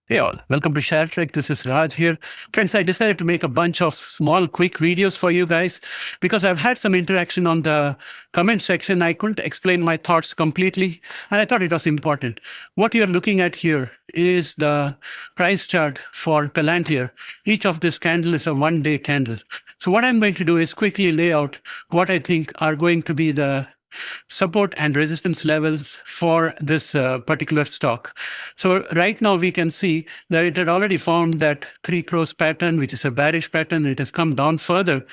Hey all, welcome to ShareTreck. This is Raj here. Friends, I decided to make a bunch of small, quick videos for you guys because I've had some interaction on the comment section. I couldn't explain my thoughts completely, and I thought it was important. What you're looking at here is the price chart for Palantir. Each of this candle is a one-day candle. So what I'm going to do is quickly lay out what I think are going to be the support and resistance levels for this particular stock. So right now we can see that it had already formed that three cross pattern, which is a bearish pattern. It has come down further.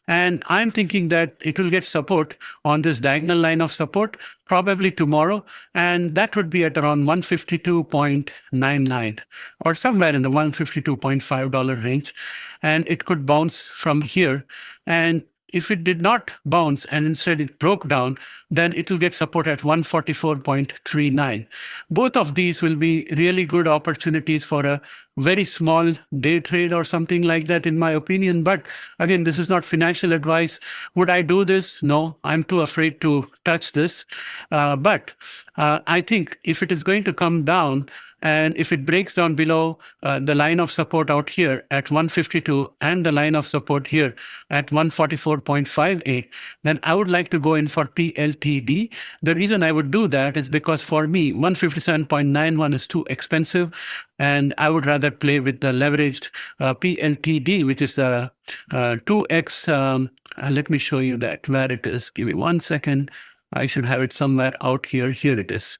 And I'm thinking that it will get support on this diagonal line of support probably tomorrow. And that would be at around 152.99 or somewhere in the $152.5 range. And it could bounce from here. And if it did not bounce and instead it broke down, then it will get support at 144.39. Both of these will be really good opportunities for a very small day trade or something like that, in my opinion. But again, this is not financial advice. Would I do this? No, I'm too afraid to touch this. But I think if it is going to come down, and if it breaks down below the line of support out here at 152 and the line of support here at 144.58, then I would like to go in for PLTD. The reason I would do that is because for me, 157.91 is too expensive. And I would rather play with the leveraged PLTD, which is the 2x. Let me show you that where it is. Give me 1 second. I should have it somewhere out here. Here it is.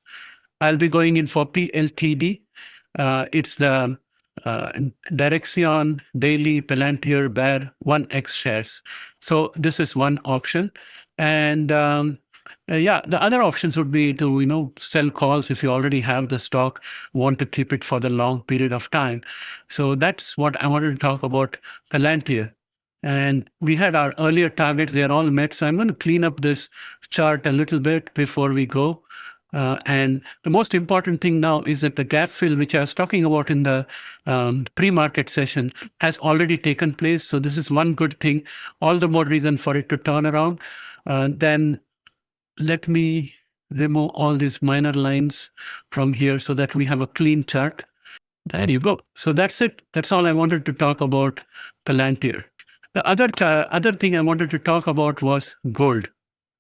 I'll be going in for PLTD. It's the Direction Daily Palantir Bear 1x shares. So this is one option. And yeah, the other options would be to, sell calls if you already have the stock, want to keep it for the long period of time. So that's what I wanted to talk about Palantir. And we had our earlier targets, they're all met. So I'm going to clean up this chart a little bit before we go. And the most important thing now is that the gap fill, which I was talking about in the pre-market session, has already taken place. So this is one good thing, all the more reason for it to turn around. Then let me remove all these minor lines from here so that we have a clean chart. There you go. So that's it. That's all I wanted to talk about Palantir. The other thing I wanted to talk about was gold.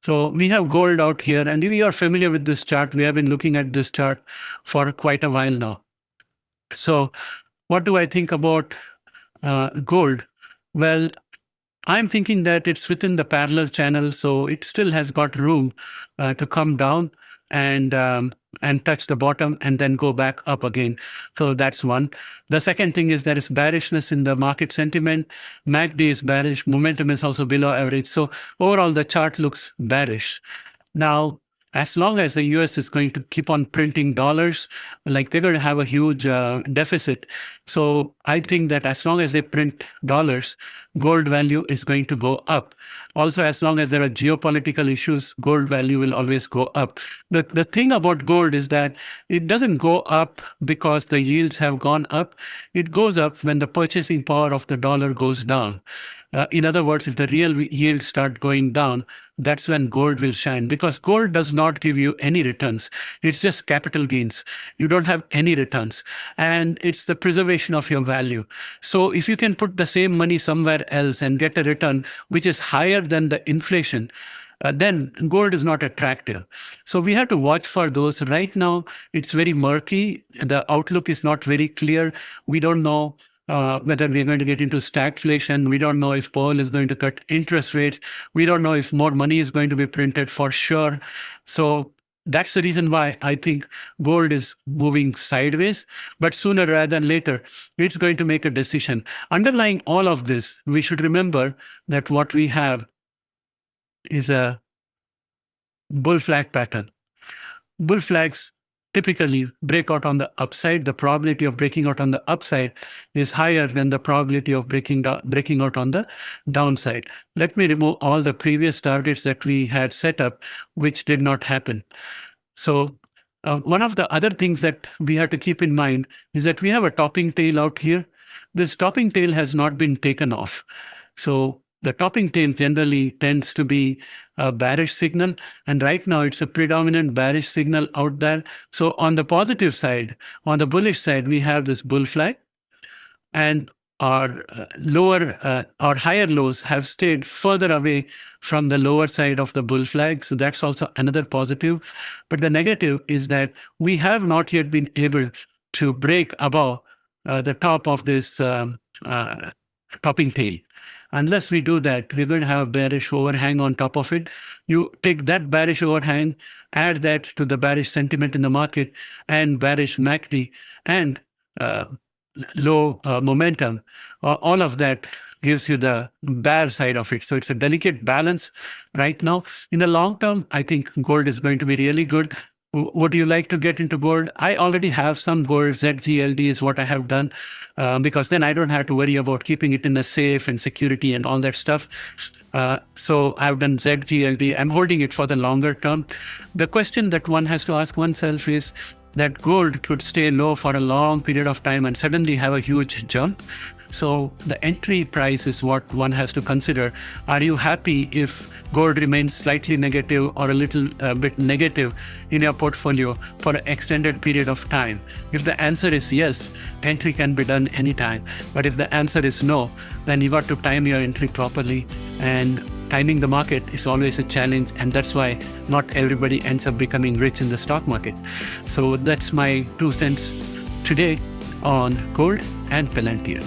So we have gold out here, and if you are familiar with this chart, we have been looking at this chart for quite a while now. So what do I think about gold? Well, I'm thinking that it's within the parallel channel, so it still has got room to come down and touch the bottom and then go back up again. So that's one. The second thing is there is bearishness in the market sentiment. MACD is bearish. Momentum is also below average. So overall, the chart looks bearish. Now, as long as the US is going to keep on printing dollars, like they're going to have a huge deficit. So I think that as long as they print dollars, gold value is going to go up. Also, as long as there are geopolitical issues, gold value will always go up. The thing about gold is that it doesn't go up because the yields have gone up. It goes up when the purchasing power of the dollar goes down. In other words, if the real yields start going down, that's when gold will shine, because gold does not give you any returns. It's just capital gains. You don't have any returns, and it's the preservation of your value. So if you can put the same money somewhere else and get a return which is higher than the inflation, then gold is not attractive. So we have to watch for those. Right now, it's very murky. The outlook is not very clear. We don't know whether we're going to get into stagflation. We don't know if Powell is going to cut interest rates. We don't know if more money is going to be printed for sure. So that's the reason why I think gold is moving sideways. But sooner rather than later, it's going to make a decision. Underlying all of this, we should remember that what we have is a bull flag pattern. Bull flags typically break out on the upside. The probability of breaking out on the upside is higher than the probability of breaking out on the downside. Let me remove all the previous targets that we had set up, which did not happen. So one of the other things that we have to keep in mind is that we have a topping tail out here. This topping tail has not been taken off. So the topping tail generally tends to be a bearish signal. And right now it's a predominant bearish signal out there. So on the positive side, on the bullish side, we have this bull flag, and our our higher lows have stayed further away from the lower side of the bull flag. So that's also another positive. But the negative is that we have not yet been able to break above the top of this topping tail. Unless we do that, we're going to have a bearish overhang on top of it. You take that bearish overhang, add that to the bearish sentiment in the market and bearish MACD and low momentum. All of that gives you the bear side of it. So it's a delicate balance right now. In the long term, I think gold is going to be really good. Would you like to get into gold? I already have some gold. ZGLD is what I have done because then I don't have to worry about keeping it in a safe and security and all that stuff. So I've done ZGLD. I'm holding it for the longer term. The question that one has to ask oneself is that gold could stay low for a long period of time and suddenly have a huge jump. So the entry price is what one has to consider. Are you happy if gold remains slightly negative or a little bit negative in your portfolio for an extended period of time? If the answer is yes, entry can be done anytime. But if the answer is no, then you got to time your entry properly. And timing the market is always a challenge. And that's why not everybody ends up becoming rich in the stock market. So that's my 2 cents today on gold and Palantir.